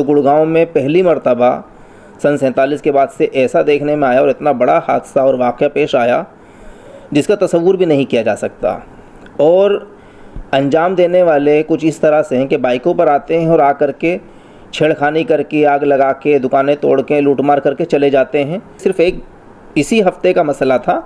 गुड़गांव में पहली मर्तबा सन 47 के बाद से ऐसा देखने में आया और इतना बड़ा हादसा और वाक़या पेश आया जिसका तसव्वुर भी नहीं किया जा सकता। और अंजाम देने वाले कुछ इस तरह से हैं कि बाइकों पर आते हैं और आकर के छेड़खानी करके, आग लगा के, दुकानें तोड़ के, लूटमार करके चले जाते हैं। सिर्फ एक इसी हफ्ते का मसला था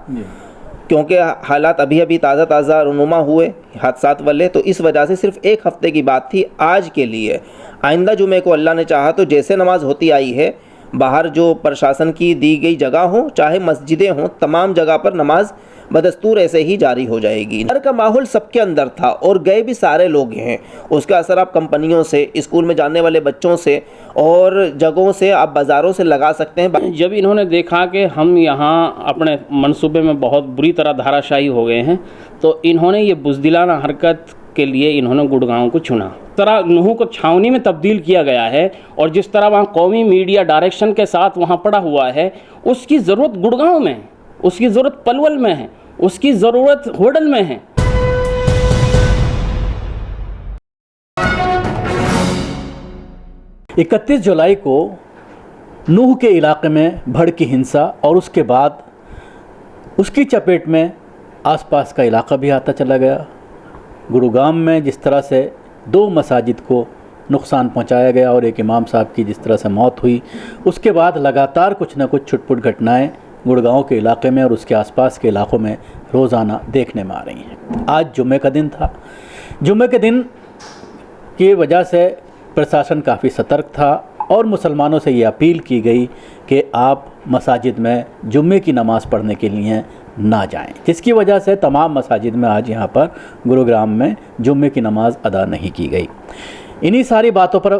क्योंकि हालात अभी अभी ताज़ा रुनुमा हुए हादसात वाले, तो इस वजह से सिर्फ एक हफ्ते की बात थी आज के लिए। आइंदा जुमे को अल्लाह ने चाहा तो जैसे नमाज होती आई है, बाहर जो प्रशासन की दी गई जगह हो, चाहे मस्जिदें हों, तमाम जगह पर नमाज बदस्तूर ऐसे ही जारी हो जाएगी। डर का माहौल सबके अंदर था और गए भी सारे लोग हैं। उसका असर आप कंपनियों से, स्कूल में जाने वाले बच्चों से और जगहों से, आप बाज़ारों से लगा सकते हैं। जब इन्होंने देखा कि हम यहाँ अपने मंसूबे में बहुत बुरी तरह धाराशायी हो गए हैं, तो इन्होंने ये बुज़दिलाना हरकत के लिए इन्होंने गुड़गांव को चुना। तरह नूह को छावनी में तब्दील किया गया है और जिस तरह वहाँ कौमी मीडिया डायरेक्शन के साथ वहाँ पड़ा हुआ है, उसकी ज़रूरत गुड़गांव में है, उसकी ज़रूरत पलवल में है, उसकी ज़रूरत होडल में है। 31 जुलाई को नूह के इलाके में भड़की हिंसा और उसके बाद उसकी चपेट में आसपास का इलाका भी आता चला गया। गुरुग्राम में जिस तरह से 2 मसाजिद को नुकसान पहुंचाया गया और एक इमाम साहब की जिस तरह से मौत हुई, उसके बाद लगातार कुछ न कुछ छुटपुट घटनाएं गुड़गांव के इलाके में और उसके आसपास के इलाकों में रोज़ाना देखने में आ रही हैं। आज जुमे का दिन था। जुमे के दिन की वजह से प्रशासन काफ़ी सतर्क था और मुसलमानों से ये अपील की गई कि आप मसाजिद में जुम्मे की नमाज़ पढ़ने के लिए ना जाएं, जिसकी वजह से तमाम मसाजिद में आज यहाँ पर गुरुग्राम में जुम्मे की नमाज़ अदा नहीं की गई। इन्हीं सारी बातों पर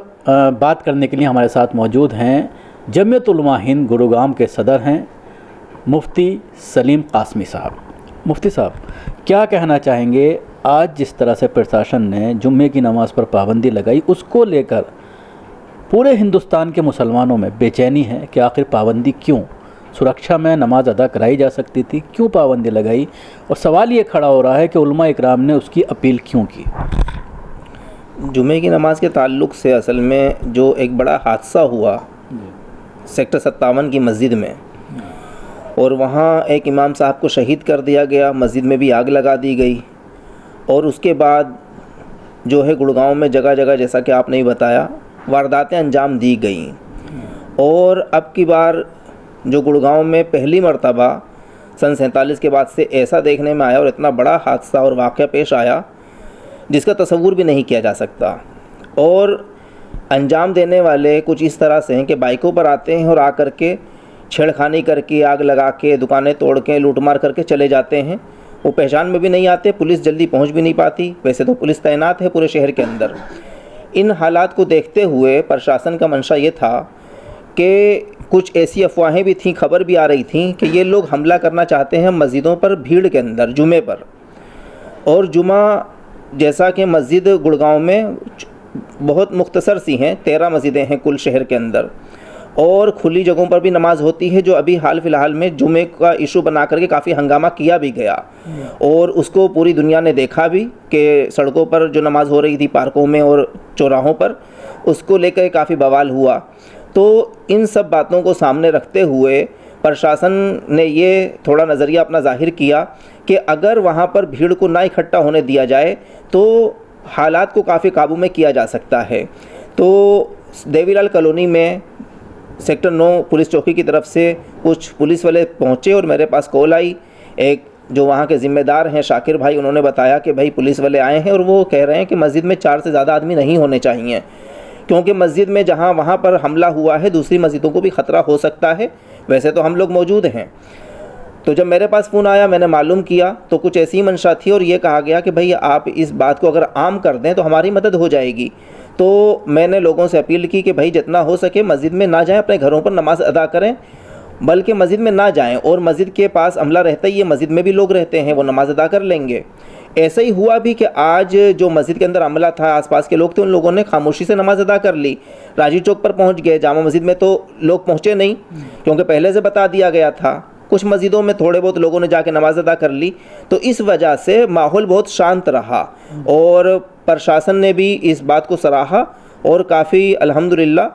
बात करने के लिए हमारे साथ मौजूद हैं जमीयत उलमा हिंद गुरुग्राम के सदर हैं मुफ्ती सलीम कासमी साहब। मुफ्ती साहब, क्या कहना चाहेंगे, आज जिस तरह से प्रशासन ने जुम्मे की नमाज़ पर पाबंदी लगाई, उसको लेकर पूरे हिंदुस्तान के मुसलमानों में बेचैनी है कि आखिर पाबंदी क्यों? सुरक्षा में नमाज अदा कराई जा सकती थी, क्यों पाबंदी लगाई? और सवाल ये खड़ा हो रहा है कि उलमा इकराम ने उसकी अपील क्यों की? जुमे की नमाज़ के ताल्लुक़ से असल में जो एक बड़ा हादसा हुआ सेक्टर 57 की मस्जिद में, और वहाँ एक इमाम साहब को शहीद कर दिया गया, मस्जिद में भी आग लगा दी गई, और उसके बाद जो है गुड़गांव में जगह जगह जैसा कि आपने ही बताया वारदातें अंजाम दी गई। और अब की बार जो गुड़गांव में पहली मर्तबा सन 47 के बाद से ऐसा देखने में आया और इतना बड़ा हादसा और वाक़या पेश आया जिसका तसव्वुर भी नहीं किया जा सकता। और अंजाम देने वाले कुछ इस तरह से हैं कि बाइकों पर आते हैं और आकर के छेड़खानी करके, आग लगा के, दुकानें तोड़ के, लूटमार करके चले जाते हैं। वो पहचान में भी नहीं आते, पुलिस जल्दी पहुंच भी नहीं पाती। वैसे तो पुलिस तैनात है पूरे शहर के अंदर। इन हालात को देखते हुए प्रशासन का मंशा ये था कि कुछ ऐसी अफवाहें भी थीं, खबर भी आ रही थी कि ये लोग हमला करना चाहते हैं मस्जिदों पर भीड़ के अंदर जुमे पर। और जुमा जैसा कि मस्जिद गुड़गांव में बहुत मुख्तसर सी हैं, 13 मस्जिदें हैं कुल शहर के अंदर, और खुली जगहों पर भी नमाज होती है, जो अभी हाल फिलहाल में जुमे का इशू बना करके काफ़ी हंगामा किया भी गया और उसको पूरी दुनिया ने देखा भी कि सड़कों पर जो नमाज हो रही थी पार्कों में और चौराहों पर, उसको लेकर काफ़ी बवाल हुआ। तो इन सब बातों को सामने रखते हुए प्रशासन ने ये थोड़ा नज़रिया अपना जाहिर किया कि अगर वहाँ पर भीड़ को ना इकट्ठा होने दिया जाए तो हालात को काफ़ी काबू में किया जा सकता है। तो देवीलाल कॉलोनी में सेक्टर 9 पुलिस चौकी की तरफ से कुछ पुलिस वाले पहुँचे और मेरे पास कॉल आई। एक जो वहाँ के ज़िम्मेदार हैं शाकिर भाई, उन्होंने बताया कि भाई पुलिस वाले आए हैं और वो कह रहे हैं कि मस्जिद में 4 से ज़्यादा आदमी नहीं होने चाहिए, क्योंकि मस्जिद में जहाँ वहाँ पर हमला हुआ है दूसरी मस्जिदों को भी ख़तरा हो सकता है। वैसे तो हम लोग मौजूद हैं। तो जब मेरे पास फ़ोन आया, मैंने मालूम किया तो कुछ ऐसी ही मंशा थी और ये कहा गया कि भाई आप इस बात को अगर आम कर दें तो हमारी मदद हो जाएगी। तो मैंने लोगों से अपील की कि भाई जितना हो सके मस्जिद में ना जाएं, अपने घरों पर नमाज़ अदा करें, बल्कि मस्जिद में ना जाएं। और मस्जिद के पास अमला रहता ही है, मस्जिद में भी लोग रहते हैं, वो नमाज़ अदा कर लेंगे। ऐसा ही हुआ भी कि आज जो मस्जिद के अंदर अमला था, आसपास के लोग थे, उन लोगों ने खामोशी से नमाज़ अदा कर ली। राजीव चौक पर पहुंच गए, जामा मस्जिद में तो लोग पहुंचे नहीं क्योंकि पहले से बता दिया गया था। कुछ मस्जिदों में थोड़े बहुत लोगों ने जाके नमाज़ अदा कर ली। तो इस वजह से माहौल बहुत शांत रहा और प्रशासन ने भी इस बात को सराहा और काफ़ी अल्हम्दुलिल्लाह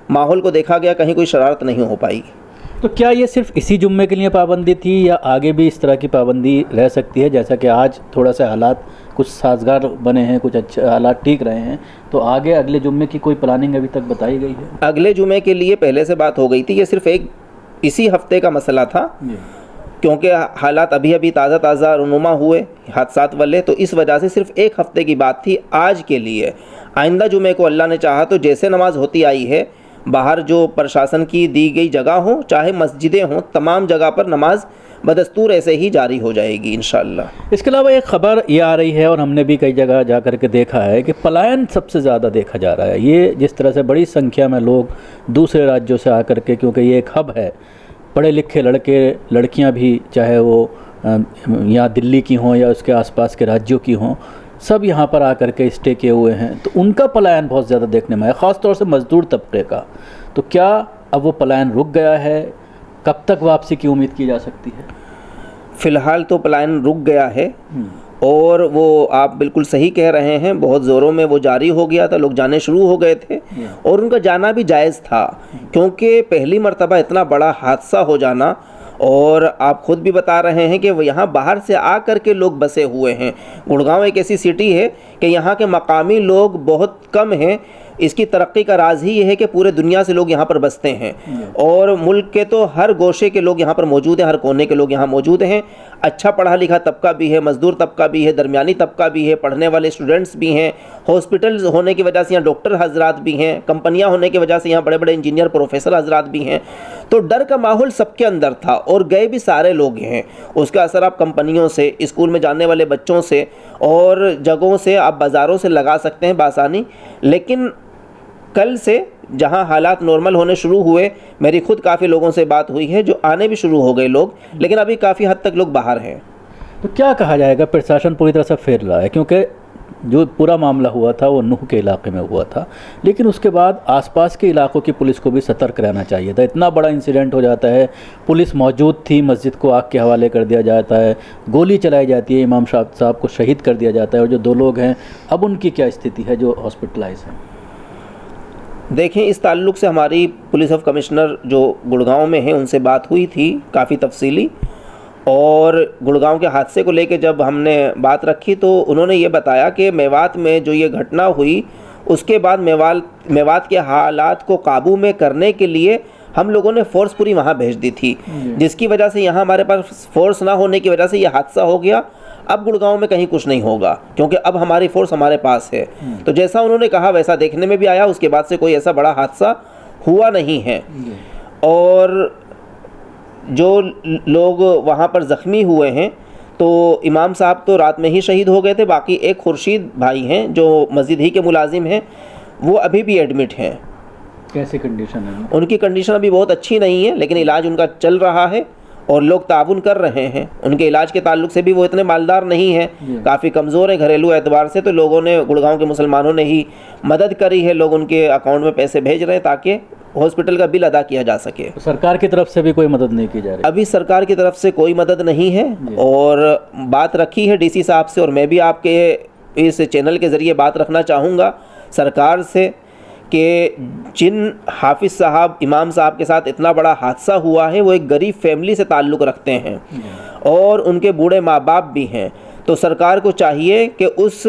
माहौल को देखा गया, कहीं कोई शरारत नहीं हो पाई। तो क्या ये सिर्फ इसी जुम्मे के लिए पाबंदी थी या आगे भी इस तरह की पाबंदी रह सकती है? जैसा कि आज थोड़ा सा हालात कुछ साजगार बने हैं, कुछ अच्छे हालात ठीक रहे हैं, तो आगे अगले जुम्मे की कोई प्लानिंग अभी तक बताई गई है? अगले जुम्मे के लिए पहले से बात हो गई थी, ये सिर्फ एक इसी हफ्ते का मसला था, क्योंकि हालात अभी अभी ताज़ा रुनुमा हुए हादसात वाले, तो इस वजह से सिर्फ एक हफ्ते की बात थी आज के लिए। आइंदा जुमे को अल्लाह ने चाहा तो जैसे नमाज होती आई है, बाहर जो प्रशासन की दी गई जगह हो, चाहे मस्जिदें हों, तमाम जगह पर नमाज बदस्तूर ऐसे ही जारी हो जाएगी इंशाअल्लाह। इसके अलावा एक ख़बर ये आ रही है और हमने भी कई जगह जा कर के देखा है कि पलायन सबसे ज़्यादा देखा जा रहा है। ये जिस तरह से बड़ी संख्या में लोग दूसरे राज्यों से आकर के, क्योंकि ये एक हब है, पढ़े लिखे लड़के लड़कियां भी, चाहे वो यहाँ दिल्ली की हों या उसके आसपास के राज्यों की हों, सब यहाँ पर आकर के स्टे किए हुए हैं, तो उनका पलायन बहुत ज़्यादा देखने में आया, ख़ास तौर से मज़दूर तबके का। तो क्या अब वो पलायन रुक गया है? कब तक वापसी की उम्मीद की जा सकती है? फ़िलहाल तो पलायन रुक गया है और वो आप बिल्कुल सही कह रहे हैं, बहुत ज़ोरों में वो जारी हो गया था, लोग जाने शुरू हो गए थे और उनका जाना भी जायज़ था, क्योंकि पहली मर्तबा इतना बड़ा हादसा हो जाना, और आप ख़ुद भी बता रहे हैं कि वो यहाँ बाहर से आ कर के लोग बसे हुए हैं। गुड़गांव एक ऐसी सिटी है कि यहाँ के मकामी लोग बहुत कम हैं। इसकी तरक्की का राज ही ये है कि पूरे दुनिया से लोग यहाँ पर बसते हैं और मुल्क के तो हर गोशे के लोग यहाँ पर मौजूद हैं, हर कोने के लोग यहाँ मौजूद हैं। अच्छा पढ़ा लिखा तबका भी है, मज़दूर तबका भी है, दरमियानी तबका भी है, पढ़ने वाले स्टूडेंट्स भी हैं, हॉस्पिटल्स होने की वजह से यहाँ डॉक्टर हजरात भी हैं, कंपनियाँ होने की वजह से यहाँ बड़े बड़े इंजीनियर प्रोफेसर हजरात भी हैं। तो डर का माहौल सबके अंदर था और गए भी सारे लोग हैं। उसका असर आप कंपनियों से, स्कूल में जाने वाले बच्चों से और जगहों से, आप बाज़ारों से लगा सकते हैं बासानी। लेकिन कल से जहां हालात नॉर्मल होने शुरू हुए, मेरी खुद काफ़ी लोगों से बात हुई है जो आने भी शुरू हो गए लोग, लेकिन अभी काफ़ी हद तक लोग बाहर हैं। तो क्या कहा जाएगा, प्रशासन पूरी तरह से फेर रहा है? क्योंकि जो पूरा मामला हुआ था वो नूह के इलाके में हुआ था, लेकिन उसके बाद आसपास के इलाकों की पुलिस को भी सतर्क रहना चाहिए था। इतना बड़ा इंसिडेंट हो जाता है, पुलिस मौजूद थी, मस्जिद को आग के हवाले कर दिया जाता है, गोली चलाई जाती है, इमाम साहब को शहीद कर दिया जाता है, और जो 2 लोग हैं अब उनकी क्या स्थिति है जो हॉस्पिटलाइज हैं? देखें, इस ताल्लुक़ से हमारी पुलिस ऑफ कमिश्नर जो गुड़गांव में हैं उनसे बात हुई थी काफ़ी तफसीली, और गुड़गांव के हादसे को लेकर जब हमने बात रखी तो उन्होंने ये बताया कि मेवात में जो ये घटना हुई उसके बाद मेवात के हालात को काबू में करने के लिए हम लोगों ने फ़ोर्स पूरी वहाँ भेज दी थी, जिसकी वजह से यहाँ हमारे पास फ़ोर्स ना होने की वजह से ये हादसा हो गया। अब गुड़गांव में कहीं कुछ नहीं होगा क्योंकि अब हमारी फ़ोर्स हमारे पास है। तो जैसा उन्होंने कहा वैसा देखने में भी आया। उसके बाद से कोई ऐसा बड़ा हादसा हुआ नहीं है। और जो लोग वहाँ पर ज़ख्मी हुए हैं तो इमाम साहब तो रात में ही शहीद हो गए थे, बाकी एक खुर्शीद भाई हैं जो मस्जिद ही के मुलाजिम हैं, वो अभी भी एडमिट हैं। कैसी कंडीशन है? उनकी कंडीशन अभी बहुत अच्छी नहीं है, लेकिन इलाज उनका चल रहा है और लोग ताउन कर रहे हैं। उनके इलाज के ताल्लुक से भी वो इतने मालदार नहीं हैं, काफ़ी कमज़ोर हैं घरेलू एतबार से, तो लोगों ने, गुड़गांव के मुसलमानों ने ही मदद करी है। लोग उनके अकाउंट में पैसे भेज रहे हैं ताकि हॉस्पिटल का बिल अदा किया जा सके। तो सरकार की तरफ से भी कोई मदद नहीं की जा रही? अभी सरकार की तरफ से कोई मदद नहीं है, और बात रखी है डीसी साहब से, और मैं भी आपके इस चैनल के ज़रिए बात रखना चाहूँगा सरकार से कि जिन हाफिज़ साहब, इमाम साहब के साथ इतना बड़ा हादसा हुआ है वो एक गरीब फैमिली से ताल्लुक़ रखते हैं और उनके बूढ़े माँ बाप भी हैं। तो सरकार को चाहिए कि उस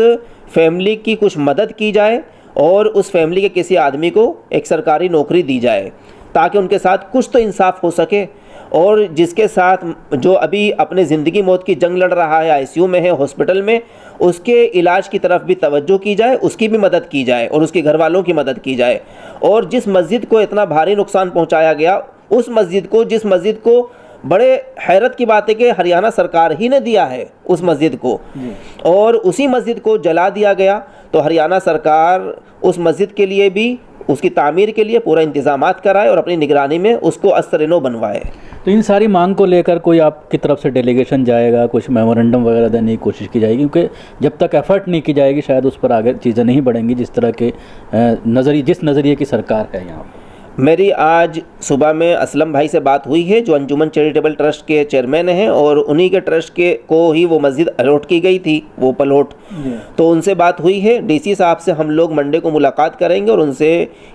फैमिली की कुछ मदद की जाए और उस फैमिली के किसी आदमी को एक सरकारी नौकरी दी जाए ताकि उनके साथ कुछ तो इंसाफ हो सके। और जिसके साथ जो अभी अपने ज़िंदगी मौत की जंग लड़ रहा है, आईसीयू में है, हॉस्पिटल में, उसके इलाज की तरफ भी तवज्जो की जाए, उसकी भी मदद की जाए और उसके घर वालों की मदद की जाए। और जिस मस्जिद को इतना भारी नुकसान पहुंचाया गया, उस मस्जिद को, जिस मस्जिद को बड़े हैरत की बात है कि हरियाणा सरकार ही ने दिया है उस मस्जिद को, और उसी मस्जिद को जला दिया गया, तो हरियाणा सरकार उस मस्जिद के लिए भी, उसकी तामीर के लिए पूरा इंतज़ामात कराए और अपनी निगरानी में उसको अस्तर-ए-नौ बनवाए। तो इन सारी मांग को लेकर कोई आपकी तरफ से डेलीगेशन जाएगा, कुछ मेमोरेंडम वगैरह देने की कोशिश की जाएगी? क्योंकि जब तक एफर्ट नहीं की जाएगी शायद उस पर आगे चीज़ें नहीं बढ़ेंगी जिस तरह के जिस नज़रिए की सरकार है यहाँ पर। मेरी आज सुबह में असलम भाई से बात हुई है, जो अंजुमन चैरिटेबल ट्रस्ट के चेयरमैन हैं, और उन्हीं के ट्रस्ट के को ही वो मस्जिद अलॉट की गई थी, वो पलोट। तो उनसे बात हुई है। डीसी साहब से हम लोग मंडे को मुलाकात करेंगे और उनसे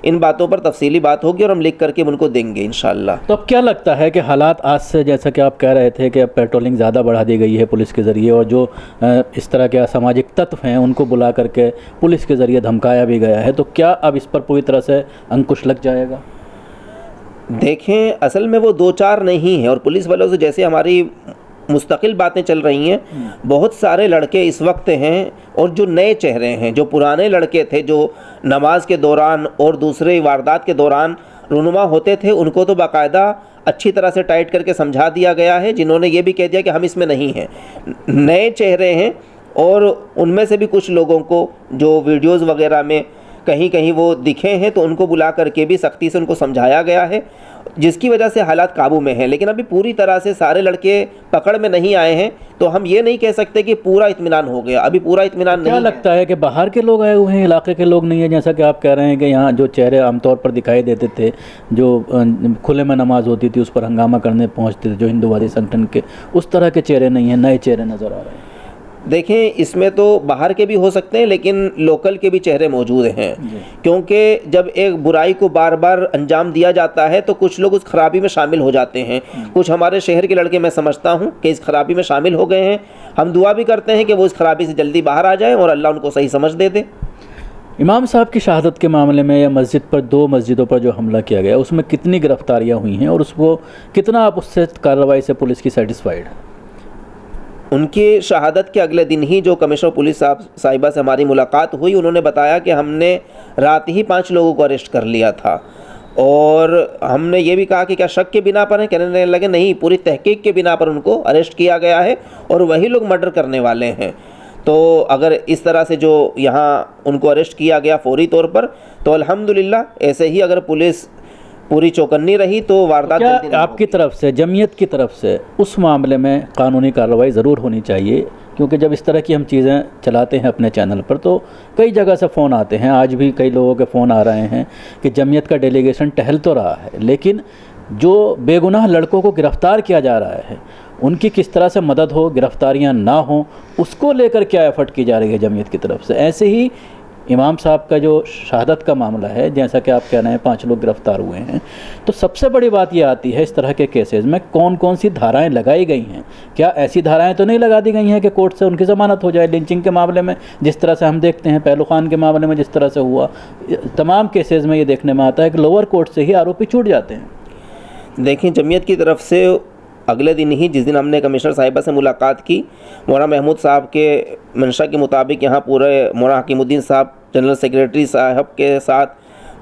इन बातों पर तफसीली बात होगी और हम लिख करके उनको देंगे इंशाल्लाह। तो अब क्या लगता है कि हालात आज से, जैसा कि आप कह रहे थे कि अब पेट्रोलिंग ज़्यादा बढ़ा दी गई है पुलिस के ज़रिए, और जो इस तरह के असामाजिक तत्व हैं उनको बुला करके पुलिस के ज़रिए धमकाया भी गया है, तो क्या अब इस पर पूरी तरह से अंकुश लग जाएगा? देखें, असल में वो दो चार नहीं है, और पुलिस वालों से जैसे हमारी मुस्तकिल बातें चल रही हैं, बहुत सारे लड़के इस वक्त हैं और जो नए चेहरे हैं, जो पुराने लड़के थे जो नमाज के दौरान और दूसरे वारदात के दौरान रुनुमा होते थे, उनको तो बाकायदा अच्छी तरह से टाइट करके समझा दिया गया है, जिन्होंने ये भी कह दिया कि हम इसमें नहीं हैं। नए चेहरे हैं और उनमें से भी कुछ लोगों को जो वीडियोज़ वगैरह में कहीं कहीं वो दिखे हैं, तो उनको बुला करके भी सख्ती से उनको समझाया गया है, जिसकी वजह से हालात काबू में हैं। लेकिन अभी पूरी तरह से सारे लड़के पकड़ में नहीं आए हैं, तो हम ये नहीं कह सकते कि पूरा इत्मीनान हो गया। अभी पूरा इत्मीनान नहीं है। क्या लगता है कि बाहर के लोग आए हुए हैं, इलाके के लोग नहीं है? जैसा कि आप कह रहे हैं कि यहाँ जो चेहरे आमतौर पर दिखाई देते थे, जो खुले में नमाज होती थी उस पर हंगामा करने पहुँचते थे, जो हिंदूवादी संगठन के, उस तरह के चेहरे नहीं हैं, नए चेहरे नज़र आ रहे हैं। देखें, इसमें तो बाहर के भी हो सकते हैं, लेकिन लोकल के भी चेहरे मौजूद हैं, क्योंकि जब एक बुराई को बार बार अंजाम दिया जाता है तो कुछ लोग उस खराबी में शामिल हो जाते हैं। कुछ हमारे शहर के लड़के मैं समझता हूं कि इस खराबी में शामिल हो गए हैं। हम दुआ भी करते हैं कि वो इस खराबी से जल्दी बाहर आ जाएं और अल्लाह उनको सही समझ दे दे। इमाम साहब की शहादत के मामले में, या मस्जिद पर, 2 मस्जिदों पर जो हमला किया गया, उसमें कितनी गिरफ्तारियाँ हुई हैं और उसको कितना आप उससे कार्रवाई से पुलिस की सेटिस्फाइड? उनकी शहादत के अगले दिन ही जो कमिश्नर पुलिस साहिबा से हमारी मुलाकात हुई, उन्होंने बताया कि हमने रात ही 5 लोगों को अरेस्ट कर लिया था, और हमने ये भी कहा कि क्या शक के बिना पर है? कहने लगे नहीं, पूरी तहकीक के बिना पर उनको अरेस्ट किया गया है और वही लोग मर्डर करने वाले हैं। तो अगर इस तरह से जो यहाँ उनको अरेस्ट किया गया फौरी तौर पर, तो अल्हम्दुलिल्लाह ऐसे ही अगर पुलिस पूरी चौकन्नी रही तो वारदात जल्दी नहीं आपकी तरफ से, जमीयत की तरफ से उस मामले में कानूनी कार्रवाई ज़रूर होनी चाहिए, क्योंकि जब इस तरह की हम चीज़ें चलाते हैं अपने चैनल पर तो कई जगह से फ़ोन आते हैं, आज भी कई लोगों के फ़ोन आ रहे हैं कि जमीयत का डेलीगेशन टहल तो रहा है, लेकिन जो बेगुनाह लड़कों को गिरफ़्तार किया जा रहा है उनकी किस तरह से मदद हो, गिरफ़्तारियाँ ना हो, उसको लेकर क्या एफ़र्ट की जा रही है जमीयत की तरफ से। ऐसे ही इमाम साहब का जो शहादत का मामला है, जैसा कि आप कह रहे हैं 5 लोग गिरफ्तार हुए हैं, तो सबसे बड़ी बात ये आती है इस तरह के केसेस में कौन कौन सी धाराएं लगाई गई हैं। क्या ऐसी धाराएं तो नहीं लगा दी गई हैं कि कोर्ट से उनकी ज़मानत हो जाए? लिंचिंग के मामले में जिस तरह से हम देखते हैं, पहलू खान के मामले में जिस तरह से हुआ, तमाम केसेस में ये देखने में आता है कि लोअर कोर्ट से ही आरोपी छूट जाते हैं। देखें, जमीयत की तरफ से अगले दिन ही, जिस दिन हमने कमिश्नर साहिबा से मुलाकात की, मौलाना महमूद साहब के मंशा के मुताबिक यहाँ पूरे मौलाना हकीमुद्दीन साहब जनरल सेक्रेटरी साहब के साथ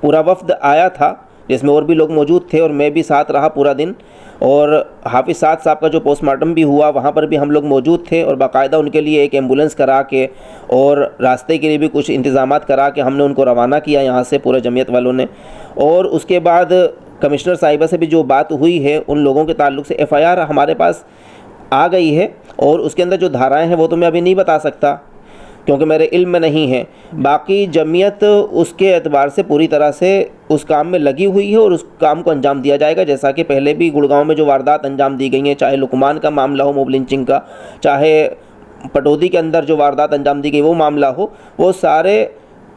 पूरा वफ्द आया था, जिसमें और भी लोग मौजूद थे और मैं भी साथ रहा पूरा दिन। और हाफिज़ साद साहब का जो पोस्टमार्टम भी हुआ, वहाँ पर भी हम लोग मौजूद थे और बाकायदा उनके लिए एक एम्बुलेंस करा के और रास्ते के लिए भी कुछ इंतज़ामात करा के हमने उनको रवाना किया यहाँ से, पूरे जमीयत वालों ने। और उसके बाद कमिश्नर साहिबा से भी जो बात हुई है, उन लोगों के ताल्लुक़ से FIR हमारे पास आ गई है, और उसके अंदर जो धाराएं हैं वो तो मैं अभी नहीं बता सकता क्योंकि मेरे इल्म में नहीं है। बाकी जमीयत उसके एतबार से पूरी तरह से उस काम में लगी हुई है और उस काम को अंजाम दिया जाएगा। जैसा कि पहले भी गुड़गांव में जो वारदात अंजाम दी गई हैं, चाहे लुकमान का मामला हो, मोब लिंचिंग का, चाहे पटौदी के अंदर जो वारदात अंजाम दी गई वो मामला हो, वो सारे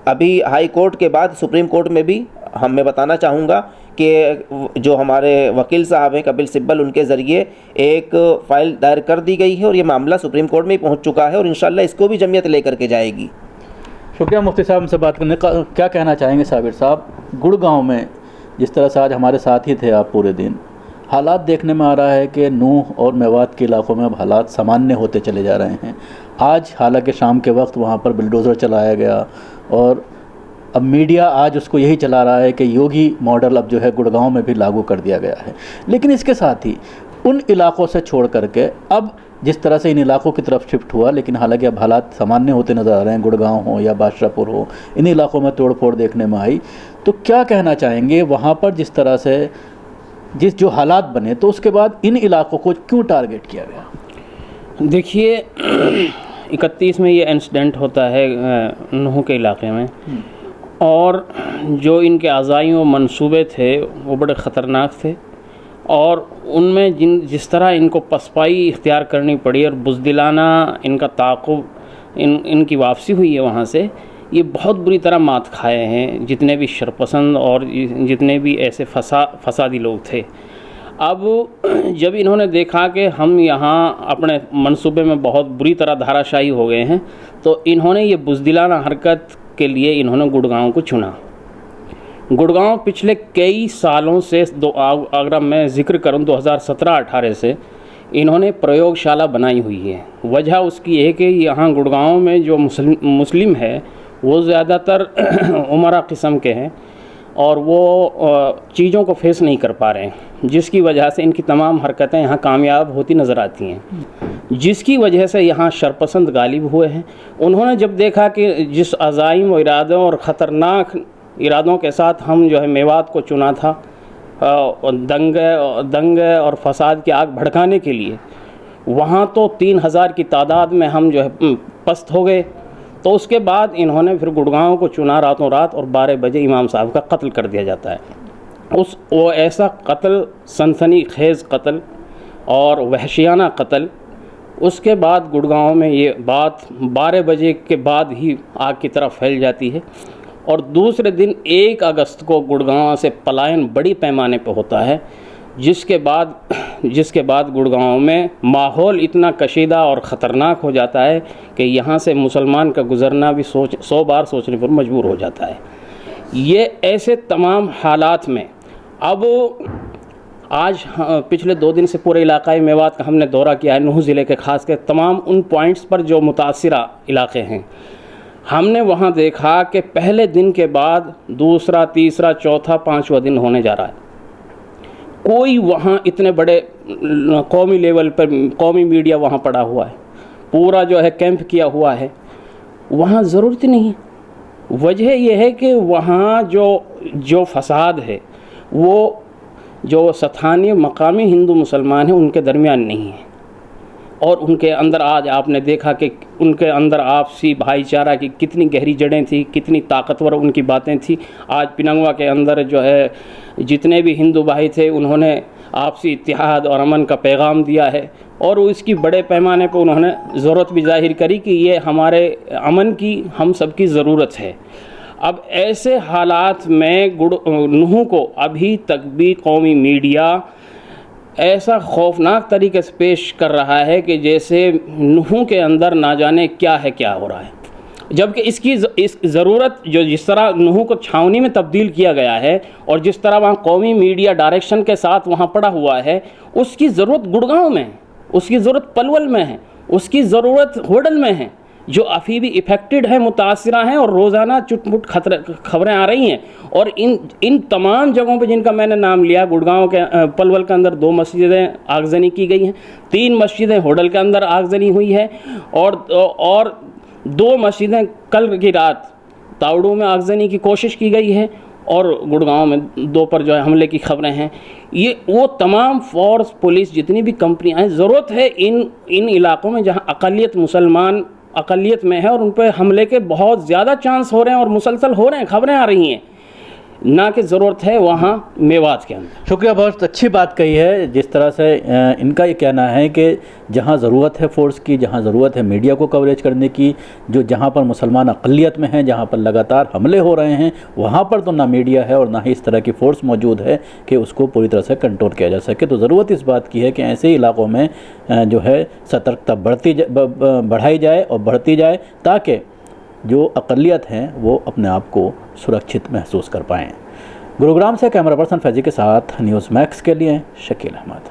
अभी हाई कोर्ट के बाद सुप्रीम कोर्ट में भी मैं बताना चाहूँगा कि जो हमारे वकील साहब हैं कपिल सिब्बल, उनके ज़रिए एक फ़ाइल दायर कर दी गई है और ये मामला सुप्रीम कोर्ट में ही पहुंच चुका है और इंशाल्लाह इसको भी जमीयत ले करके जाएगी। शुक्रिया मुफ्ती साहब, हमसे बात करने का। क्या कहना चाहेंगे साबिर साहब, गुड़गांव में जिस तरह से आज हमारे साथ ही थे आप पूरे दिन, हालात देखने में आ रहा है कि नूह और मेवात के इलाकों में अब हालात सामान्य होते चले जा रहे हैं। आज हालांकि शाम के वक्त वहाँ पर बिल्डोज़र चलाया गया और अब मीडिया आज उसको यही चला रहा है कि योगी मॉडल अब जो है गुड़गांव में भी लागू कर दिया गया है। लेकिन इसके साथ ही उन इलाकों से छोड़ करके अब जिस तरह से इन इलाकों की तरफ शिफ्ट हुआ, लेकिन हालांकि अब हालात सामान्य होते नज़र आ रहे हैं, गुड़गांव हो या बादशाहपुर हो, इन इलाकों में तोड़ फोड़ देखने में आई। तो क्या कहना चाहेंगे वहाँ पर जिस तरह से जो हालात बने, तो उसके बाद इन इलाकों को क्यों टारगेट किया गया? देखिए, 31 में ये इंसिडेंट होता है नूह के इलाके में, और जो इनके अज़ाई व मंसूबे थे वो बड़े ख़तरनाक थे, और उनमें जिस तरह इनको पसपाई इख्तियार करनी पड़ी और बुज़दिलाना इनका ताक़ुब इनकी वापसी हुई है वहाँ से, ये बहुत बुरी तरह मात खाए हैं जितने भी शरपसंद और जितने भी ऐसे फसादी लोग थे। अब जब इन्होंने देखा कि हम यहाँ अपने मंसूबे में बहुत बुरी तरह धाराशाही हो गए हैं, तो इन्होंने ये बुज़दिलाना हरकत के लिए इन्होंने गुड़गांव को चुना। गुड़गांव पिछले कई सालों से अगर मैं ज़िक्र करूं 2017-18 से इन्होंने प्रयोगशाला बनाई हुई है। वजह उसकी है कि यहाँ गुड़गांव में जो मुस्लिम है वो ज़्यादातर उमरा किस्म के हैं और वो चीज़ों को फेस नहीं कर पा रहे हैं, जिसकी वजह से इनकी तमाम हरकतें यहाँ कामयाब होती नज़र आती हैं, जिसकी वजह से यहाँ शरपसंद गालिब हुए हैं। उन्होंने जब देखा कि जिस अज़ाइम व इरादों और ख़तरनाक इरादों के साथ हम जो है मेवात को चुना था दंगे और फसाद की आग भड़काने के लिए, वहाँ तो 3000 की तादाद में हम जो है पस्त हो गए। तो उसके बाद इन्होंने फिर गुड़गांव को चुना रातों रात, और 12 बजे इमाम साहब का कत्ल कर दिया जाता है। वो ऐसा कत्ल, सनसनी खेज़ कत्ल और वहशियाना कत्ल। उसके बाद गुड़गांव में ये बात 12 बजे के बाद ही आग की तरफ फैल जाती है, और दूसरे दिन 1 अगस्त को गुड़गांव से पलायन बड़ी पैमाने पर होता है, जिसके बाद गुड़गांव में माहौल इतना कशीदा और ख़तरनाक हो जाता है कि यहाँ से मुसलमान का गुज़रना भी 100 बार सोचने पर मजबूर हो जाता है। ये ऐसे तमाम हालात में अब आज पिछले 2 दिन से पूरे इलाक़ाई मेवात का हमने दौरा किया है, नूह ज़िले के ख़ास कर तमाम उन पॉइंट्स पर जो मुतासिरा इलाक़े हैं। हमने वहाँ देखा कि पहले दिन के बाद दूसरा, तीसरा, चौथा, 5वां दिन होने जा रहा है, कोई वहाँ इतने बड़े कौमी लेवल पर कौमी मीडिया वहाँ पड़ा हुआ है, पूरा जो है कैंप किया हुआ है, वहाँ ज़रूरत ही नहीं है। वजह यह है कि वहाँ जो फसाद है वो जो स्थानीय मकामी हिंदू मुसलमान हैं उनके दरमियान नहीं है, और उनके अंदर आज आपने देखा कि उनके अंदर आपसी भाईचारा की कितनी गहरी जड़ें थी, कितनी ताकतवर उनकी बातें थी। आज पिनंगवा के अंदर जो है जितने भी हिंदू भाई थे उन्होंने आपसी इत्तेहाद और अमन का पैगाम दिया है, और इसकी बड़े पैमाने पर उन्होंने ज़रूरत भी जाहिर करी कि ये हमारे अमन की हम सब की ज़रूरत है। अब ऐसे हालात में नूह को अभी तक भी कौमी मीडिया ऐसा खौफनाक तरीके से पेश कर रहा है कि जैसे नूह के अंदर ना जाने क्या हो रहा है, जबकि इस ज़रूरत जो जिस तरह नूह को छावनी में तब्दील किया गया है और जिस तरह वहाँ कौमी मीडिया डायरेक्शन के साथ वहाँ पड़ा हुआ है, उसकी ज़रूरत गुड़गांव में है, उसकी ज़रूरत पलवल में है, उसकी ज़रूरत होडल में है, जो अभी भी इफ़ेक्टेड है, मुतासिरा हैं, और रोज़ाना चुटपुट खबरें आ रही हैं। और इन तमाम जगहों पे जिनका मैंने नाम लिया, गुड़गांव के पलवल के अंदर 2 मस्जिदें आगजनी की गई हैं, 3 मस्जिदें होडल के अंदर आगजनी हुई है, और 2 मस्जिदें कल की रात तावड़ू में आगजनी की कोशिश की गई है, और गुड़गांव में 2 पर जो है हमले की खबरें हैं। ये वो तमाम फोर्स, पुलिस, जितनी भी कंपनियाँ हैं, ज़रूरत है इन इलाक़ों में जहाँ अक़लियत मुसलमान अक़लियत में है और उन पर हमले के बहुत ज़्यादा चांस हो रहे हैं और मुसलसल हो रहे हैं, खबरें आ रही हैं, ना कि ज़रूरत है वहाँ मेवात के अंदर। शुक्रिया, बहुत अच्छी बात कही है। जिस तरह से इनका ये कहना है कि जहाँ ज़रूरत है फोर्स की, जहाँ ज़रूरत है मीडिया को कवरेज करने की, जहाँ पर मुसलमान अक़लियत में हैं, जहाँ पर लगातार हमले हो रहे हैं, वहाँ पर तो ना मीडिया है और ना ही इस तरह की फ़ोर्स मौजूद है कि उसको पूरी तरह से कंट्रोल किया जा सके। तो ज़रूरत इस बात की है कि ऐसे इलाक़ों में जो है सतर्कता बढ़ाई जाए और बढ़ती जाए, ताकि जो अक़लियत हैं वो अपने आप को सुरक्षित महसूस कर पाएँ। गुरुग्राम से कैमरा पर्सन फैजी के साथ न्यूज़ मैक्स के लिए शकील अहमद।